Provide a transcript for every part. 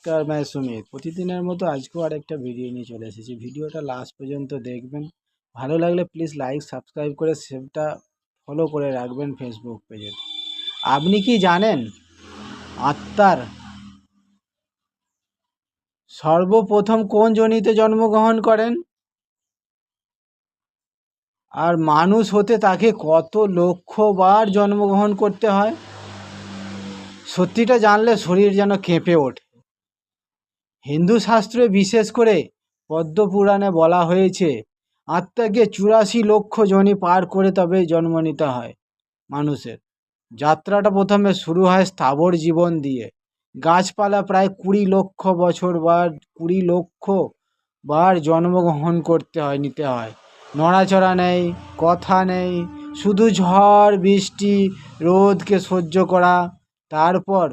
নমস্কার, मैं সুমিত। প্রতিদিনের মতো আজকেও আরেকটা ভিডিও নিয়ে চলে এসেছি। ভিডিওটা লাস্ট পর্যন্ত দেখবেন। ভালো লাগলে প্লিজ লাইক সাবস্ক্রাইব করে সেটা ফলো করে রাখবেন ফেসবুক পেজে। আপনি কি জানেন আত্মার সর্বপ্রথম কোন যোনিতে জন্মগ্রহণ করেন? আর মানুষ হতে তাকে কত লক্ষবার জন্মগ্রহণ করতে হয়? সত্যিটা জানলে শরীর যেন কেঁপে ওঠে। হিন্দু শাস্ত্রে বিশেষ করে পদ্মপুরাণে বলা হয়েছে আত্মাকে 84 লক্ষ যোনি পার করে তবে জন্ম নিতে হয় মানুষের। যাত্রাটা প্রথমে শুরু হয় স্থাবর জীবন দিয়ে। গাছপালা প্রায় 20 লক্ষ বছর বা 20 লক্ষ বার জন্মগ্রহণ নিতে হয়। নড়াচড়া নেই, কথা নেই, শুধু ঝড় বৃষ্টি রোদকে সহ্য করা। তারপর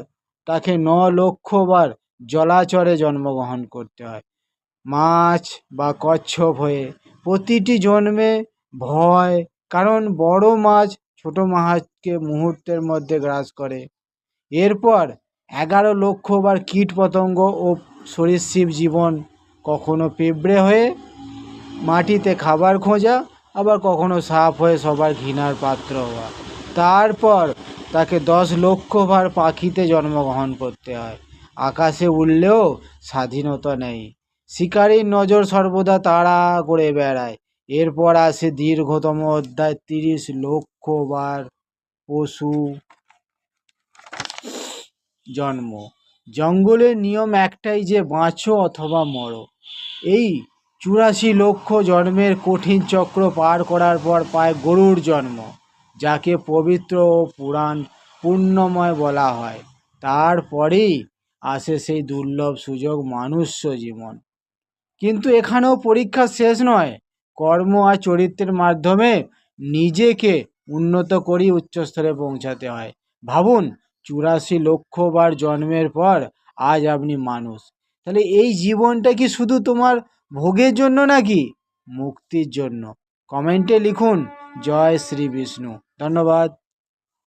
তাকে 9 লক্ষ বার জলাচরে জন্মগ্রহণ করতে হয়, মাছ বা কচ্ছপ হয়ে। প্রতিটি জন্মে ভয়, কারণ বড় মাছ ছোট মাছকে মুহূর্তের মধ্যে গ্রাস করে। এরপর 11 লক্ষ বার কীট পতঙ্গ ও সরীসৃপ জীবন, কখনো পিঁপড়ে হয়ে মাটিতে খাবার খোঁজা, আবার কখনো সাপ হয়ে সবার ঘৃণার পাত্র হওয়া। তারপর তাকে 10 লক্ষ বার পাখিতে জন্মগ্রহণ করতে হয়। আকাশে উড়লেও স্বাধীনতা নেই, শিকারীর নজর সর্বদা তাড়া করে বেড়ায়। এরপর আসে দীর্ঘতম অধ্যায়, 30 লক্ষ বার পশু জন্ম। জঙ্গলের নিয়ম একটাই যে বাঁচো অথবা মরো। এই 84 লক্ষ জন্মের কঠিন চক্র পার করার পর পায় গরুর জন্ম, যাকে পবিত্র ও পুরাণ পুণ্যময় বলা হয়। তারপরেই আসে সেই দুর্লভ সুযোগ, মানুষ্য জীবন। কিন্তু এখানেও পরীক্ষা শেষ নয়। কর্ম আর চরিত্রের মাধ্যমে নিজেকে উন্নত করি উচ্চস্তরে পৌঁছাতে হয়। ভাবুন, 84 লক্ষ বার জন্মের পর আজ আপনি মানুষ। তাহলে এই জীবনটা কি শুধু তোমার ভোগের জন্য নাকি মুক্তির জন্য? কমেন্টে লিখুন। জয় শ্রী বিষ্ণু। ধন্যবাদ।